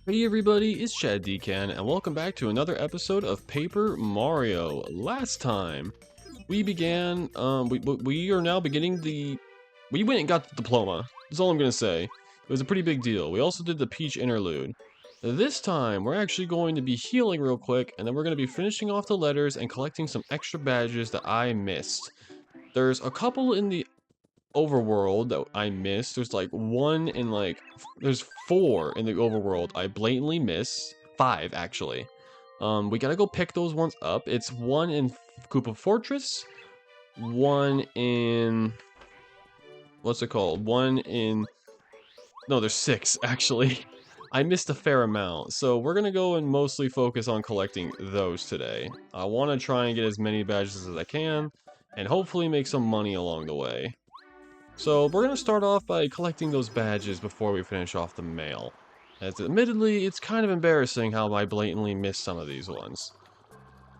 Hey everybody, it's Chad Decan, and welcome back to another episode of Paper Mario. Last time, we are now beginning we went and got the diploma. That's all I'm gonna say. It was a pretty big deal. We also did the Peach interlude. This time, we're actually going to be healing real quick, and then we're gonna be finishing off the letters and collecting some extra badges that I missed. There's a couple in the overworld that I missed. There's like one in there's four in the overworld I blatantly miss. Five actually. We gotta go pick those ones up. It's one in Koopa Fortress, one in what's it called? One in no, there's six actually. I missed a fair amount, so we're gonna go and mostly focus on collecting those today. I want to try and get as many badges as I can, and hopefully make some money along the way. So we're gonna start off by collecting those badges before we finish off the mail. As admittedly, it's kind of embarrassing how I blatantly missed some of these ones.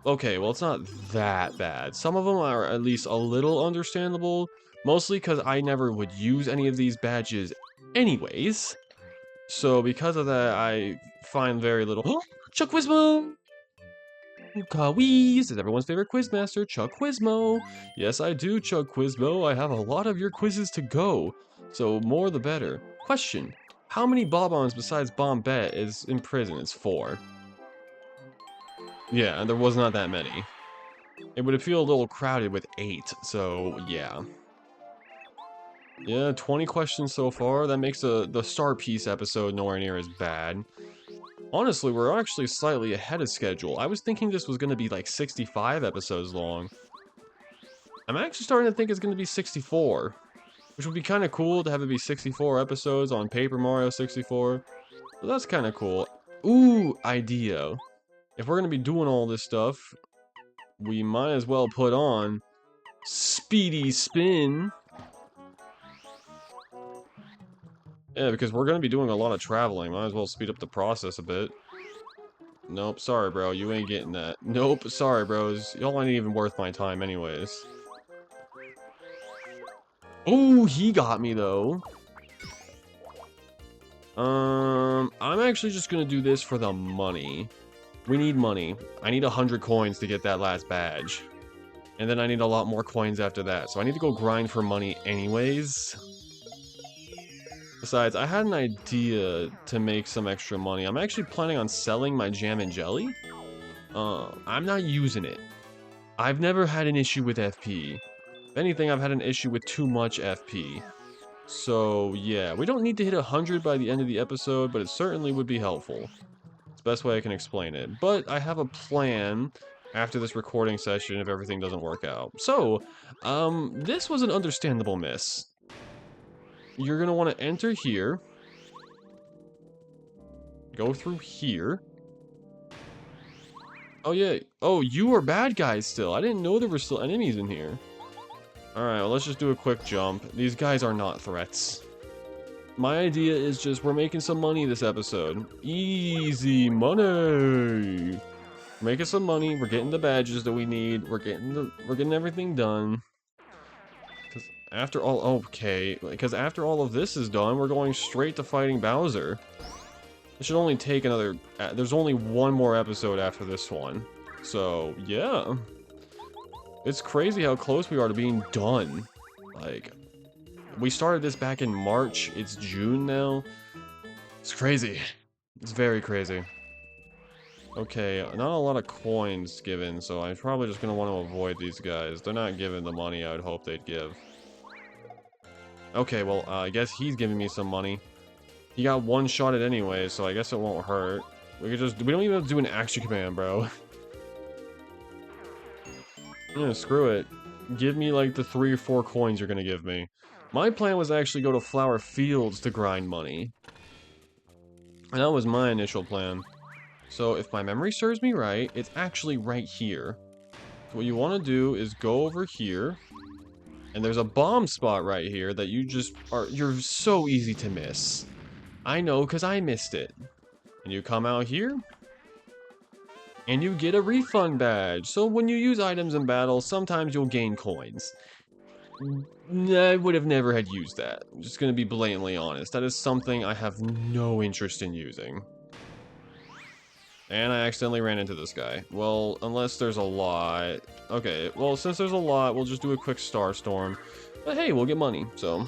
Okay, well it's not that bad. Some of them are at least a little understandable, mostly because I never would use any of these badges anyways. So because of that, I find very little— Chuck Wismo! Kawees is everyone's favorite quizmaster, Chuck Quizmo. Yes, I do, Chuck Quizmo. I have a lot of your quizzes to go, so more the better. Question: how many Bob-ombs besides Bombette is in prison? It's 4. Yeah, there was not that many. It would feel a little crowded with 8, so yeah. Yeah, 20 questions so far. That makes the Star Piece episode nowhere near as bad. Honestly, we're actually slightly ahead of schedule. I was thinking this was going to be like 65 episodes long. I'm actually starting to think it's going to be 64, which would be kind of cool to have it be 64 episodes on Paper Mario 64. So that's kind of cool. Ooh, idea. If we're going to be doing all this stuff, we might as well put on Speedy Spin. Yeah, because we're going to be doing a lot of traveling. Might as well speed up the process a bit. Nope, sorry, bro. You ain't getting that. Nope, sorry, bros. Y'all ain't even worth my time anyways. Oh, he got me, though. I'm actually just gonna do this for the money. We need money. I need 100 coins to get that last badge. And then I need a lot more coins after that. So I need to go grind for money anyways. Besides, I had an idea to make some extra money. I'm actually planning on selling my jam and jelly. I'm not using it. I've never had an issue with FP. If anything, I've had an issue with too much FP. So yeah, we don't need to hit 100 by the end of the episode, but it certainly would be helpful. It's the best way I can explain it. But I have a plan after this recording session if everything doesn't work out. So, this was an understandable miss. You're gonna want to enter here. Go through here. Oh yeah, oh, you are bad guys still. I didn't know there were still enemies in here. Alright, well let's just do a quick jump. These guys are not threats. My idea is just we're making some money this episode. Easy money. Making some money, we're getting the badges that we need, we're getting everything done. Because after all of this is done, we're going straight to fighting Bowser. It should only take another, there's only one more episode after this one. So, yeah. It's crazy how close we are to being done. Like, we started this back in March. It's June now. It's crazy. It's very crazy. Okay, not a lot of coins given, so I'm probably just going to want to avoid these guys. They're not giving the money I would hope they'd give. Okay, well, I guess he's giving me some money. He got one shot at anyway, so I guess it won't hurt. We don't even have to do an action command, bro. Yeah, screw it. Give me like the 3 or 4 coins you're gonna give me. My plan was to actually go to Flower Fields to grind money. And that was my initial plan. So if my memory serves me right, it's actually right here. So what you want to do is go over here. And there's a bomb spot right here that you're so easy to miss. I know, because I missed it. And you come out here. And you get a refund badge. So when you use items in battle, sometimes you'll gain coins. I would have never had used that. I'm just going to be blatantly honest. That is something I have no interest in using. And I accidentally ran into this guy. Well, unless there's a lot. Okay, well, since there's a lot, we'll just do a quick star storm. But hey, we'll get money, so.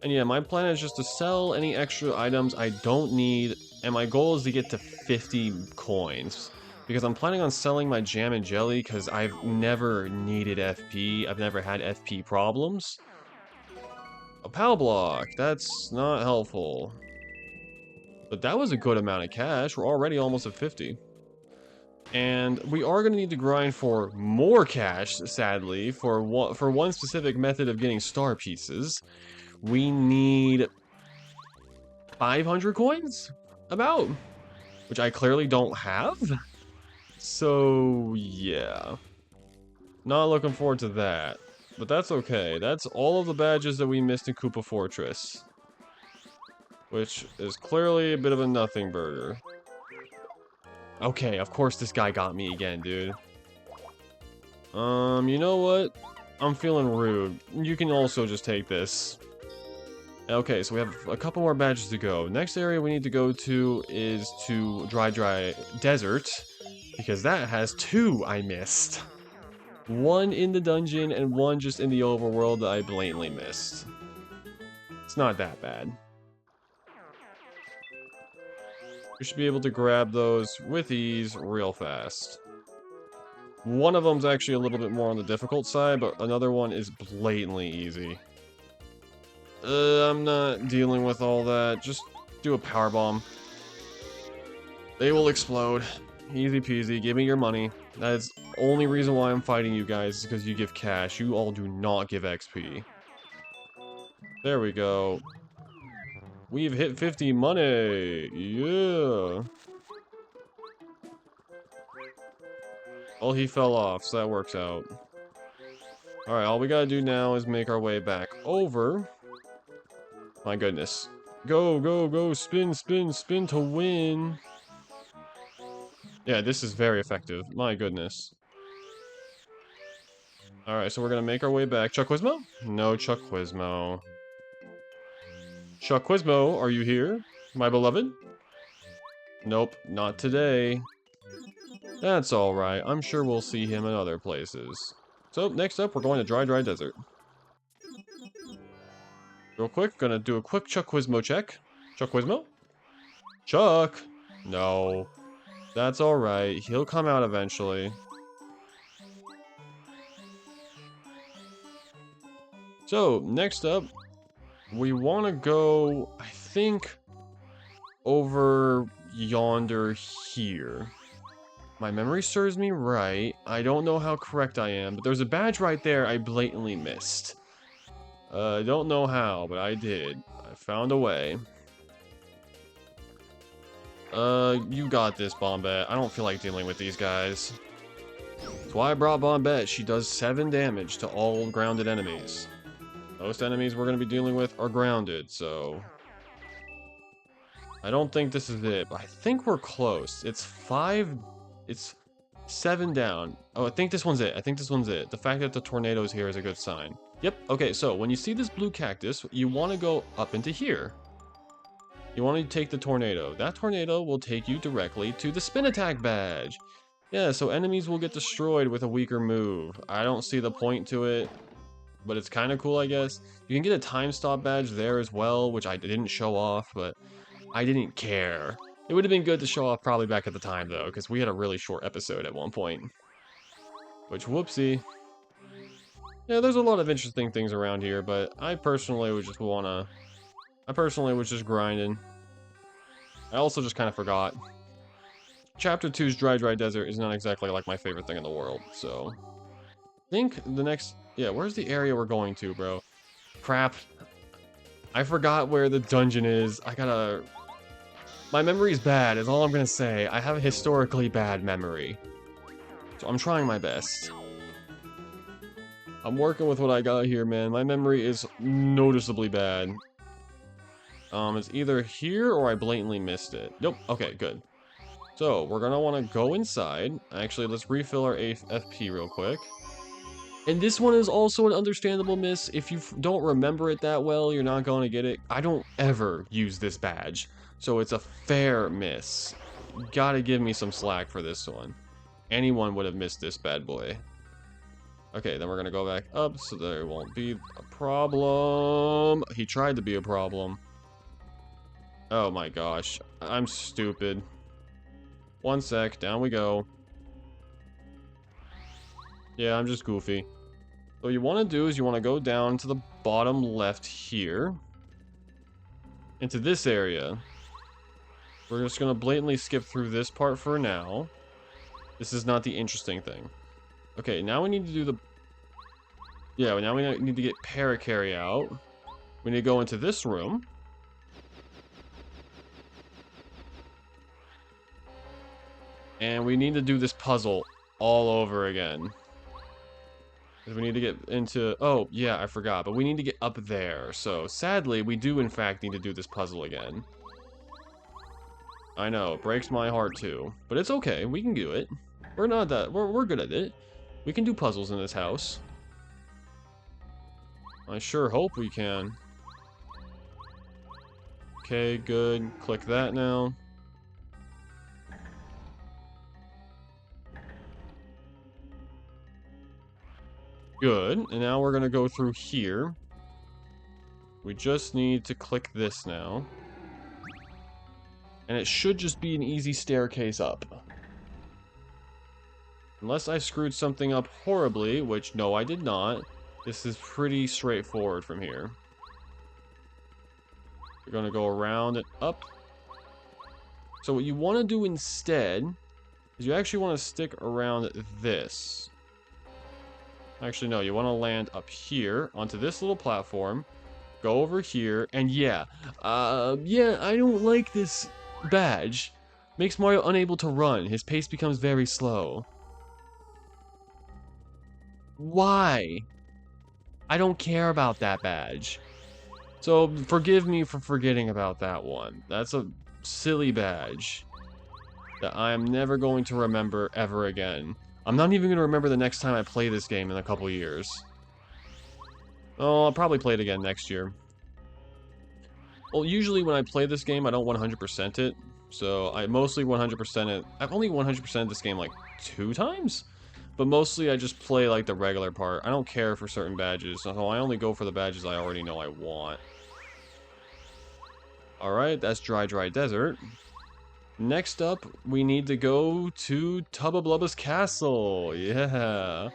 And yeah, my plan is just to sell any extra items I don't need, and my goal is to get to 50 coins. Because I'm planning on selling my jam and jelly, because I've never needed FP. I've never had FP problems. A PAL block, that's not helpful. But that was a good amount of cash. We're already almost at 50. And we are going to need to grind for more cash, sadly, for one specific method of getting star pieces. We need 500 coins? About. Which I clearly don't have. So, yeah. Not looking forward to that. But that's okay. That's all of the badges that we missed in Koopa Fortress. Which is clearly a bit of a nothing burger. Okay, of course this guy got me again, dude. You know what? I'm feeling rude. You can also just take this. Okay, so we have a couple more badges to go. Next area we need to go to is to Dry Desert. Because that has 2 I missed. 1 in the dungeon and 1 just in the overworld that I blatantly missed. It's not that bad. We should be able to grab those with ease real fast. One of them's actually a little bit more on the difficult side, but another one is blatantly easy. I'm not dealing with all that. Just do a power bomb. They will explode. Easy peasy. Give me your money. That is the only reason why I'm fighting you guys, is because you give cash. You all do not give XP. There we go. We've hit 50 money! Yeah! Well, he fell off, so that works out. Alright, all we gotta do now is make our way back over. My goodness. Go, go, go, spin, spin, spin to win! Yeah, this is very effective. My goodness. Alright, so we're gonna make our way back. Chuck Quizmo? No Chuck Quizmo. Chuck Quizmo, are you here, my beloved? Nope, not today. That's alright, I'm sure we'll see him in other places. So, next up, we're going to Dry Desert. Real quick, gonna do a quick Chuck Quizmo check. Chuck Quizmo? Chuck! No. That's alright, he'll come out eventually. So, next up, we want to go, I think, over yonder here. My memory serves me right. I don't know how correct I am, but there's a badge right there I blatantly missed. I don't know how, but I did. I found a way. You got this, Bombette. I don't feel like dealing with these guys. That's why I brought Bombette. She does 7 damage to all grounded enemies. Most enemies we're going to be dealing with are grounded, so... I don't think this is it, but I think we're close. It's 7 down. Oh, I think this one's it. I think this one's it. The fact that the tornado's here is a good sign. Yep, okay, so when you see this blue cactus, you want to go up into here. You want to take the tornado. That tornado will take you directly to the spin attack badge. Yeah, so enemies will get destroyed with a weaker move. I don't see the point to it, but it's kind of cool, I guess. You can get a time stop badge there as well, which I didn't show off, but I didn't care. It would have been good to show off probably back at the time, though, because we had a really short episode at one point. Which, whoopsie. Yeah, there's a lot of interesting things around here, but I personally was just grinding. I also just kind of forgot. Chapter 2's Dry Desert is not exactly like my favorite thing in the world, so... I think the next... Yeah, where's the area we're going to, bro? Crap. I forgot where the dungeon is. I gotta... My memory's bad, is all I'm gonna say. I have a historically bad memory. So I'm trying my best. I'm working with what I got here, man. My memory is noticeably bad. It's either here or I blatantly missed it. Nope. Okay, good. So, we're gonna want to go inside. Actually, let's refill our FP real quick. And this one is also an understandable miss. If you don't remember it that well, you're not going to get it. I don't ever use this badge, so it's a fair miss. Gotta give me some slack for this one. Anyone would have missed this bad boy. Okay, then we're gonna go back up, so there won't be a problem. He tried to be a problem. Oh my gosh, I'm stupid. One sec, down we go. Yeah, I'm just goofy. So what you want to do is you want to go down to the bottom left here. Into this area. We're just going to blatantly skip through this part for now. This is not the interesting thing. Okay, now we need to do the... Yeah, now we need to get Parakarry out. We need to go into this room. And we need to do this puzzle all over again. We need to get into... Oh, yeah, I forgot. But we need to get up there. So, sadly, we do, in fact, need to do this puzzle again. I know, it breaks my heart, too. But it's okay. We can do it. We're not that... We're good at it. We can do puzzles in this house. I sure hope we can. Okay, good. Click that now. Good, and now we're gonna go through here. We just need to click this now. And it should just be an easy staircase up. Unless I screwed something up horribly, which no, I did not. This is pretty straightforward from here. You're gonna go around and up. So what you want to do instead is you actually want to stick around this. Actually, no, you want to land up here onto this little platform. Go over here, and yeah, I don't like this badge. Makes Mario unable to run. His pace becomes very slow. Why? I don't care about that badge. So, forgive me for forgetting about that one. That's a silly badge that I am never going to remember ever again. I'm not even going to remember the next time I play this game in a couple years. Oh, I'll probably play it again next year. Well, usually when I play this game, I don't 100% it. So, I mostly 100% it. I've only 100% this game like 2 times? But mostly I just play like the regular part. I don't care for certain badges, so I only go for the badges I already know I want. Alright, that's Dry Dry Desert. Next up, we need to go to Tubba Blubba's castle. Yeah.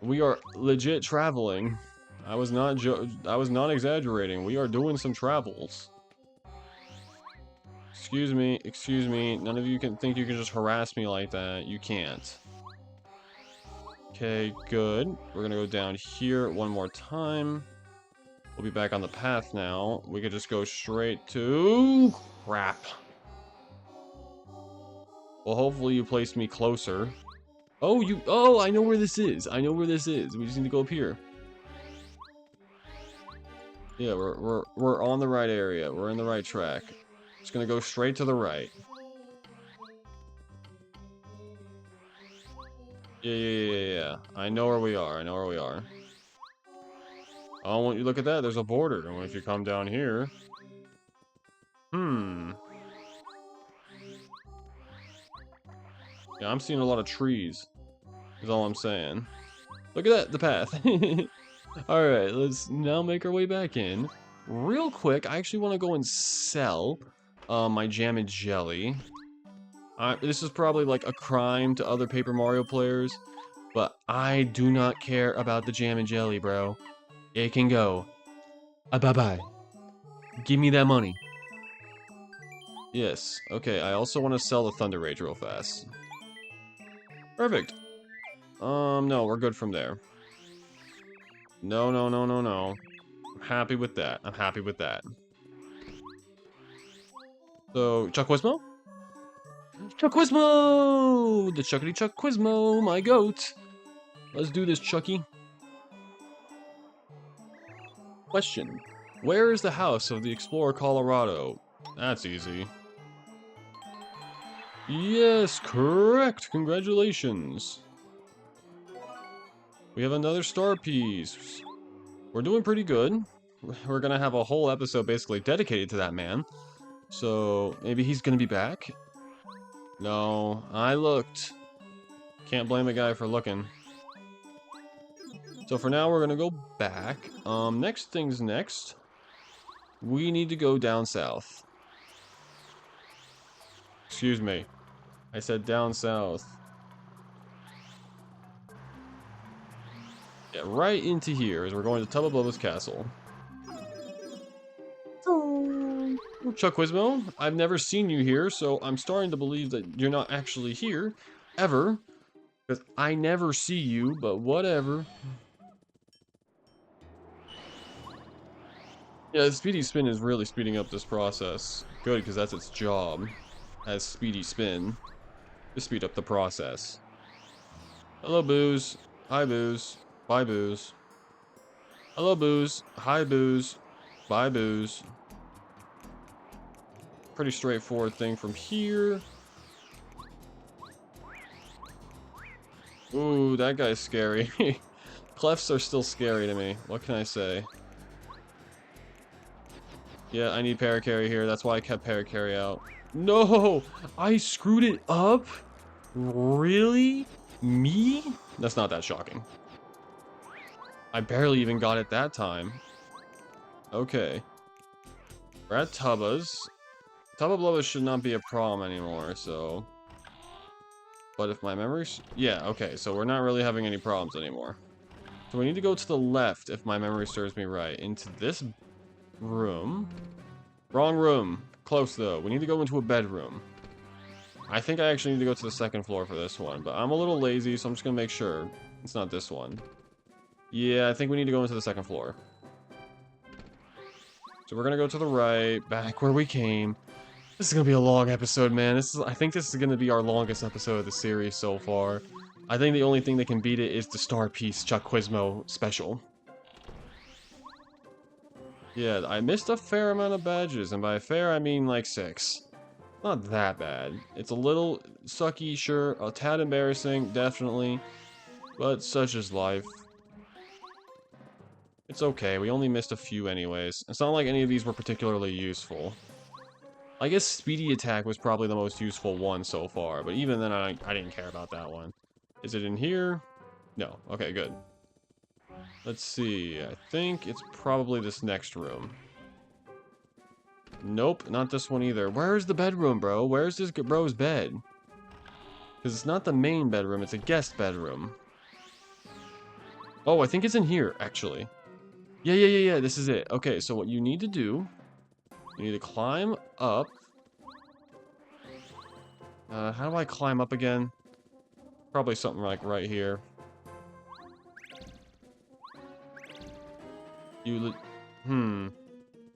We are legit traveling. I was not exaggerating. We are doing some travels. Excuse me. None of you can think you can just harass me like that. You can't. Okay, good. We're gonna go down here one more time. We'll be back on the path now. We could just go straight to... Crap. Well, hopefully you placed me closer. Oh, I know where this is. We just need to go up here. Yeah, we're on the right area. We're in the right track. Just gonna go straight to the right. Yeah. I know where we are. Oh, when you look at that, there's a border. And if you come down here... Yeah, I'm seeing a lot of trees. Is all I'm saying. Look at that, the path. Alright, let's now make our way back in. Real quick, I actually want to go and sell my jam and jelly. This is probably like a crime to other Paper Mario players, but I do not care about the jam and jelly, bro. It can go. Bye-bye. Give me that money. Yes, okay, I also want to sell the Thunder Rage real fast. Perfect. No, we're good from there. No. I'm happy with that. So, Chuckwismo? Chuckwismo! The Chuckity Chuckwismo, my goat. Let's do this, Chucky. Question. Where is the house of the Explorer Colorado? That's easy. Yes, correct. Congratulations. We have another star piece. We're doing pretty good. We're gonna have a whole episode basically dedicated to that man. So maybe he's gonna be back. No, I looked. Can't blame a guy for looking. So for now, we're gonna go back. Next thing's next. We need to go down south. Excuse me. I said down south. Yeah, right into here as we're going to Tubba castle. Chuck Quizmo, I've never seen you here, so I'm starting to believe that you're not actually here, ever. Because I never see you, but whatever. Yeah, the Speedy Spin is really speeding up this process. Good, because that's its job, as Speedy Spin, to speed up the process. Hello, Booze. Hi, Booze. Bye, Booze. Hello, Booze. Hi, Booze. Bye, Booze. Pretty straightforward thing from here. Ooh, that guy's scary. Clefs are still scary to me. What can I say? Yeah, I need Paracarry here. That's why I kept Paracarry out. No! I screwed it up? Really? Me? That's not that shocking. I barely even got it that time. Okay. We're at Tubba's. Tubba should not be a problem anymore, so... But if my memory's... Yeah, okay, so we're not really having any problems anymore. So we need to go to the left, if my memory serves me right, into this room. Wrong room. Close, though. We need to go into a bedroom. I think I actually need to go to the second floor for this one, but I'm a little lazy, so I'm just gonna make sure it's not this one. Yeah, I think we need to go into the second floor. So we're gonna go to the right, back where we came. This is gonna be a long episode, man. I think this is gonna be our longest episode of the series so far. I think the only thing that can beat it is the Star Piece Chuck Quizmo special. Yeah, I missed a fair amount of badges, and by fair I mean like 6. Not that bad. It's a little sucky, sure, a tad embarrassing, definitely, but such is life. It's okay, we only missed a few anyways. It's not like any of these were particularly useful. I guess Speedy Attack was probably the most useful one so far, but even then I didn't care about that one. Is it in here? No. Okay, good. Let's see. I think it's probably this next room. Nope, not this one either. Where's the bedroom, bro? Where's this bro's bed? Because it's not the main bedroom, it's a guest bedroom. Oh, I think it's in here, actually. Yeah, this is it. Okay, so what you need to do... You need to climb up. How do I climb up again? Probably something like right here.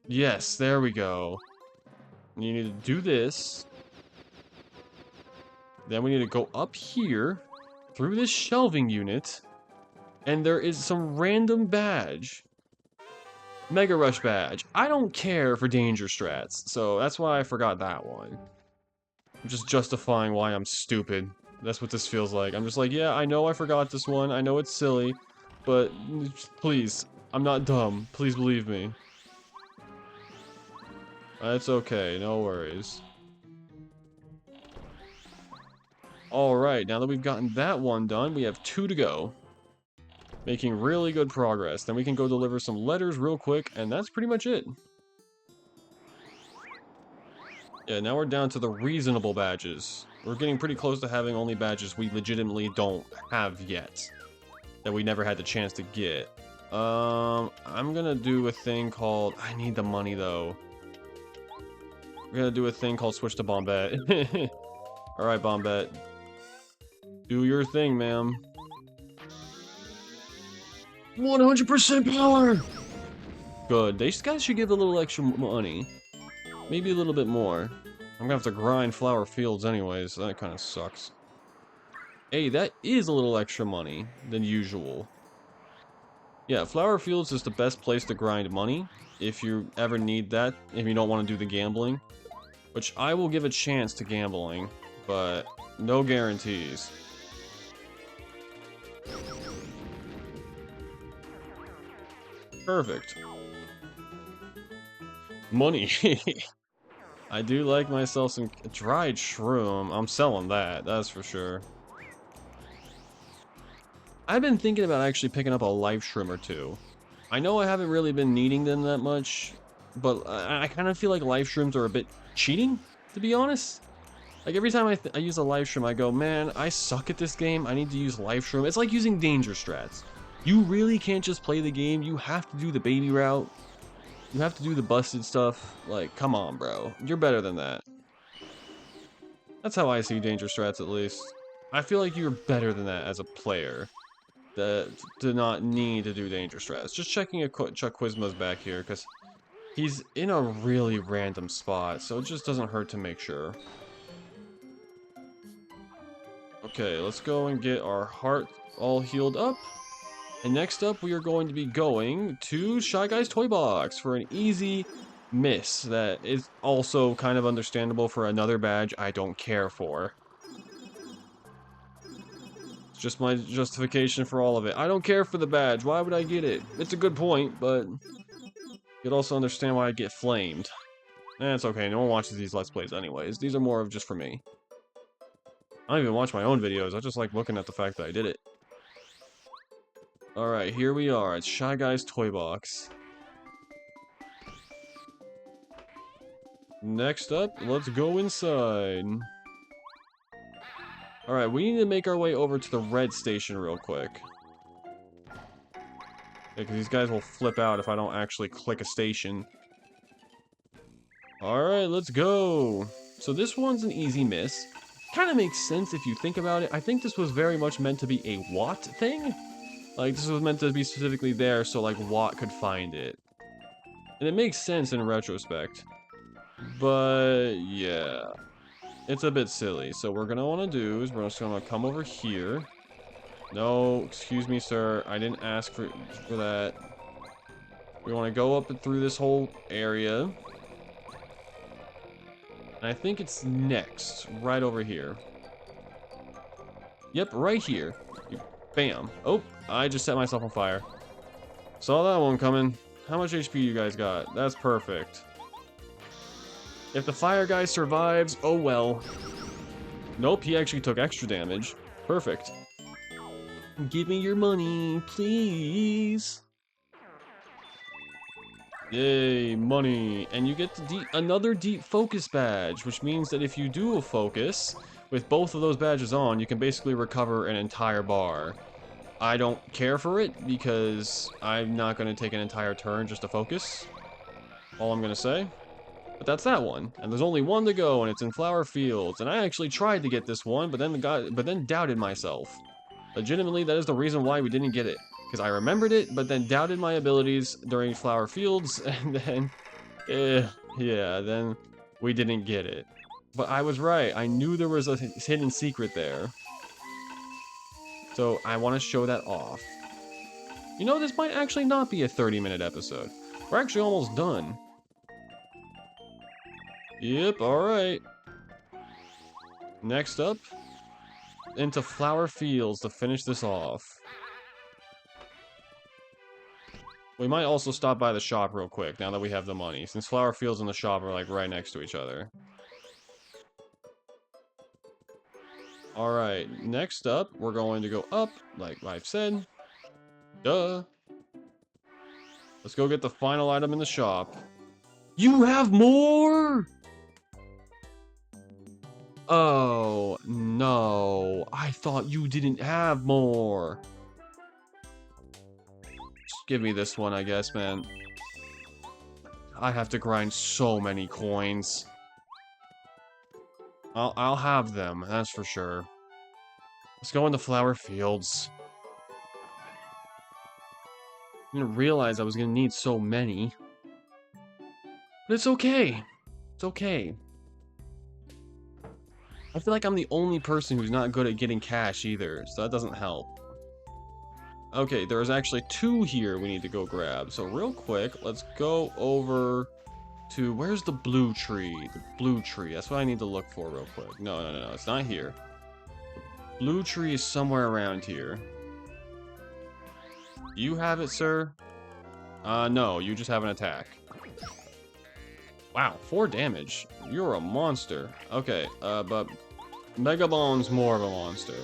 Yes, there we go. You need to do this. Then we need to go up here, through this shelving unit, and there is some random badge. Mega Rush badge. I don't care for danger strats, so that's why I forgot that one. I'm just justifying why I'm stupid. That's what this feels like. I'm just like, yeah, I know I forgot this one. I know it's silly, but please, I'm not dumb. Please believe me. It's okay, no worries. Alright, now that we've gotten that one done, we have 2 to go. Making really good progress. Then we can go deliver some letters real quick, and that's pretty much it. Yeah, now we're down to the reasonable badges. We're getting pretty close to having only badges we legitimately don't have yet. That we never had the chance to get. I'm gonna do a thing called... I need the money, though. We're gonna do a thing called Switch to Bombette. Alright, Bombette. Do your thing, ma'am. 100% power! Good. These guys should give a little extra money. Maybe a little bit more. I'm gonna have to grind Flower Fields anyways, so that kind of sucks. Hey, that is a little extra money than usual. Yeah, Flower Fields is the best place to grind money, if you ever need that, if you don't want to do the gambling. Which I will give a chance to gambling, but no guarantees. Perfect. Money. I do like myself some dried shroom. I'm selling that, that's for sure. I've been thinking about actually picking up a life shroom or two. I know I haven't really been needing them that much, but I kind of feel like life shrooms are a bit cheating, to be honest. Like every time I use a life shroom, I go, man, I suck at this game. I need to use life shroom. It's like using danger strats. You really can't just play the game. You have to do the baby route. You have to do the busted stuff. Like, come on, bro. You're better than that. That's how I see danger strats, at least. I feel like you're better than that as a player. That do not need to do danger strats. Just checking if Chuck Quizma's back here, because he's in a really random spot, so it just doesn't hurt to make sure. Okay, let's go and get our heart all healed up. And next up, we are going to be going to Shy Guy's Toy Box for an easy miss that is also kind of understandable for another badge I don't care for. It's just my justification for all of it. I don't care for the badge. Why would I get it? It's a good point, but you'd also understand why I get flamed. It's okay. No one watches these Let's Plays anyways. These are more of just for me. I don't even watch my own videos. I just like looking at the fact that I did it. Alright, here we are. It's Shy Guy's Toy Box. Next up, let's go inside. Alright, we need to make our way over to the red station real quick. Because these guys will flip out if I don't actually click a station. Alright, let's go. So this one's an easy miss. Kind of makes sense if you think about it. I think this was very much meant to be a Watt thing. Like, this was meant to be specifically there so, like, Watt could find it. And it makes sense in retrospect. But, yeah. It's a bit silly. So, what we're gonna want to do is we're just gonna come over here. No, excuse me, sir. I didn't ask for that. We want to go up and through this whole area. And I think it's next, right over here. Yep, right here. Bam. Oh, I just set myself on fire. Saw that one coming. How much HP you guys got? That's perfect. If the fire guy survives, oh well. Nope, he actually took extra damage. Perfect. Give me your money, please. Yay, money. And you get another deep focus badge, which means that if you do a focus with both of those badges on, you can basically recover an entire bar. I don't care for it because I'm not going to take an entire turn just to focus. All I'm going to say. But that's that one. And there's only one to go, and it's in Flower Fields. And I actually tried to get this one, but then doubted myself. Legitimately, that is the reason why we didn't get it. Because I remembered it, but then doubted my abilities during Flower Fields, and then, yeah, then we didn't get it. But I was right. I knew there was a hidden secret there. So I want to show that off. You know, this might actually not be a 30-minute episode. We're actually almost done. Yep, alright. Next up, into Flower Fields to finish this off. We might also stop by the shop real quick, now that we have the money, since Flower Fields and the shop are, like, right next to each other. Alright, next up, we're going to go up, like I've said. Duh. Let's go get the final item in the shop. You have more?! Oh, no. I thought you didn't have more. Just give me this one, I guess, man. I have to grind so many coins. I'll have them, that's for sure. Let's go into Flower Fields. I didn't realize I was gonna need so many. But it's okay. It's okay. I feel like I'm the only person who's not good at getting cash either, so that doesn't help. Okay, there's actually two here we need to go grab. So real quick, let's go over to, where's the blue tree? The blue tree, that's what I need to look for real quick. No, it's not here. The blue tree is somewhere around here. You have it, sir? No, you just have an attack. Wow, 4 damage. You're a monster. Okay, but Mega Bomb's more of a monster.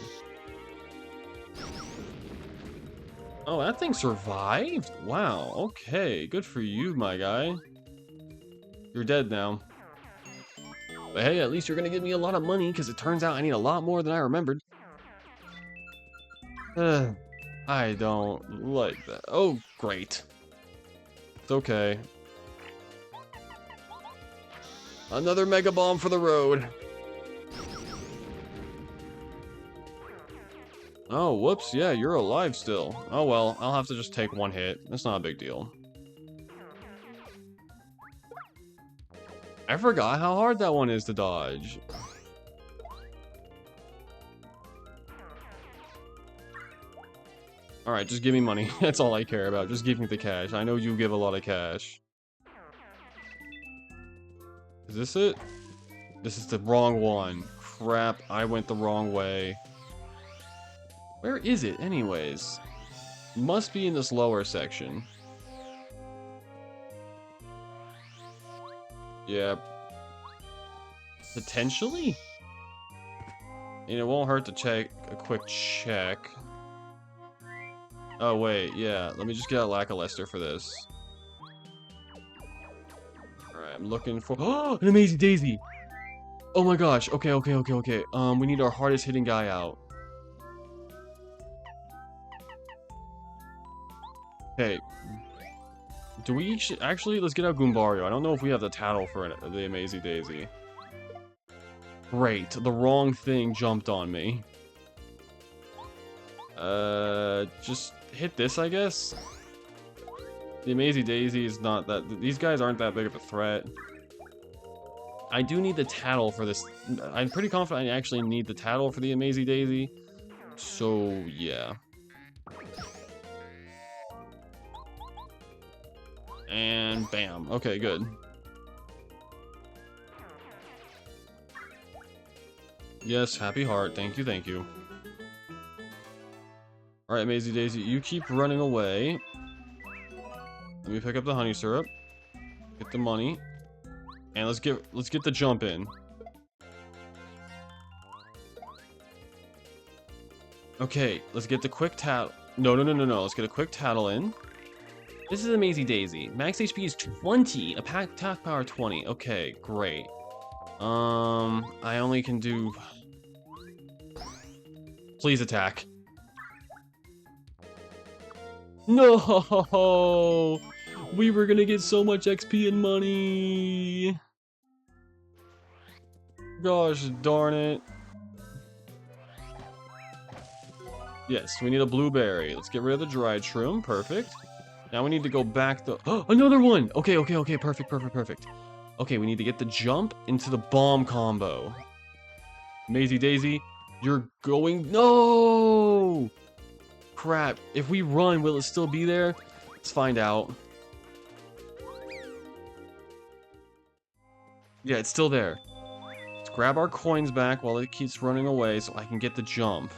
Oh, that thing survived? Wow, okay. Good for you, my guy. You're dead now. But hey, at least you're gonna give me a lot of money, because it turns out I need a lot more than I remembered. I don't like that. Oh, great. It's okay. Another Mega Bomb for the road. Oh, whoops. Yeah, you're alive still. Oh, well, I'll have to just take 1 hit. That's not a big deal. I forgot how hard that one is to dodge. Alright, just give me money. That's all I care about. Just give me the cash. I know you give a lot of cash. Is this it? This is the wrong one. Crap, I went the wrong way. Where is it, anyways? Must be in this lower section. Yeah. Potentially? And it won't hurt to check a quick check. Oh, wait, yeah. Let me just get out Lackluster for this. Alright, I'm looking for... Oh, an Amazing Daisy! Oh my gosh, okay. We need our hardest hitting guy out. Okay. Do we actually, let's get out Goombario. I don't know if we have the tattle for the Amazing Daisy. Great, the wrong thing jumped on me. Just hit this, I guess. The Amazing Daisy is not that... These guys aren't that big of a threat. I do need the tattle for this. I'm pretty confident I actually need the tattle for the Amazing Daisy. So, yeah. And bam. Okay, good. Yes, happy heart. Thank you, thank you. Alright, Amazing Daisy, you keep running away. Let me pick up the honey syrup. Get the money. And let's get the jump in. Okay, let's get the quick tattle. No. Let's get a quick tattle in. This is Amazing Daisy. Max HP is 20. Attack power 20. Okay, great. I only can do... Please attack. No! We were gonna get so much XP and money! Gosh darn it. Yes, we need a blueberry. Let's get rid of the dried shroom. Perfect. Now we need to go back the... Oh, another one! Okay, perfect. Okay, we need to get the jump into the bomb combo. Amazing Daisy, you're going... No! Crap. If we run, will it still be there? Let's find out. Yeah, it's still there. Let's grab our coins back while it keeps running away so I can get the jump.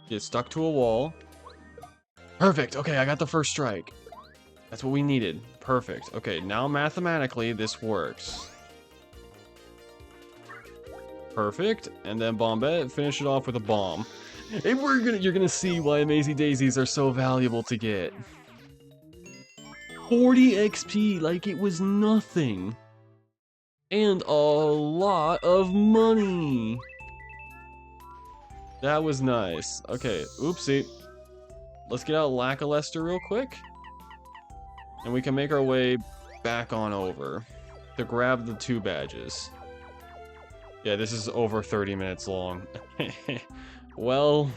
Get stuck to a wall. Perfect. Okay, I got the first strike. That's what we needed. Perfect. Okay, now mathematically this works. Perfect. And then Bombette, finish it off with a bomb. And you're gonna see why Amazing Daisies are so valuable to get. 40 XP like it was nothing. And a lot of money. That was nice. Okay, oopsie. Let's get out Lackluster real quick. And we can make our way back on over to grab the 2 badges. Yeah, this is over 30 minutes long. Well,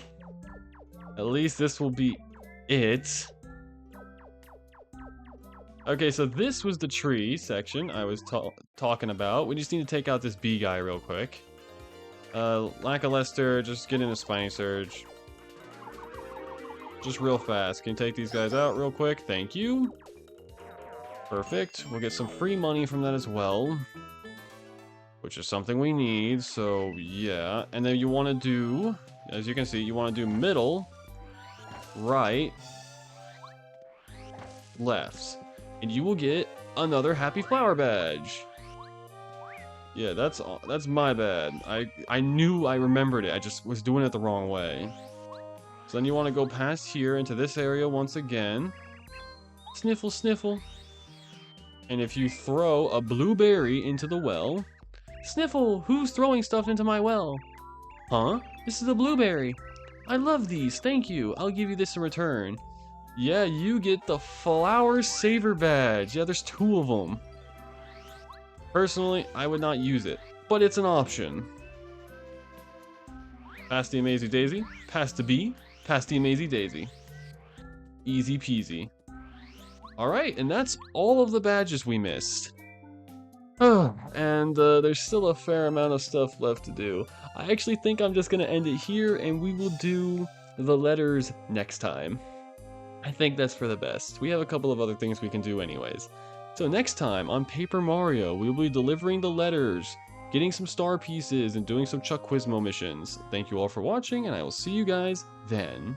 at least this will be it. Okay, so this was the tree section I was talking about. We just need to take out this bee guy real quick. Lackluster, just get in a Spiny Surge. Just real fast. Can you take these guys out real quick? Thank you. Perfect. We'll get some free money from that as well. Which is something we need, so yeah. And then you want to do, as you can see, you want to do middle, right, left, and you will get another Happy Flower badge. Yeah, that's my bad. I knew I remembered it. I just was doing it the wrong way. So then you want to go past here into this area once again. Sniffle, sniffle. And if you throw a blueberry into the well... Sniffle! Who's throwing stuff into my well? Huh? This is a blueberry. I love these, thank you. I'll give you this in return. Yeah, you get the Flower Saver badge. Yeah, there's 2 of them. Personally, I would not use it, but it's an option. Past the Amazy Daisy, past the bee, past the Amazy Daisy. Easy peasy. Alright, and that's all of the badges we missed. And there's still a fair amount of stuff left to do. I actually think I'm just going to end it here, and we will do the letters next time. I think that's for the best. We have a couple of other things we can do anyways. So next time on Paper Mario, we will be delivering the letters, getting some star pieces, and doing some Chuck Quizmo missions. Thank you all for watching, and I will see you guys then.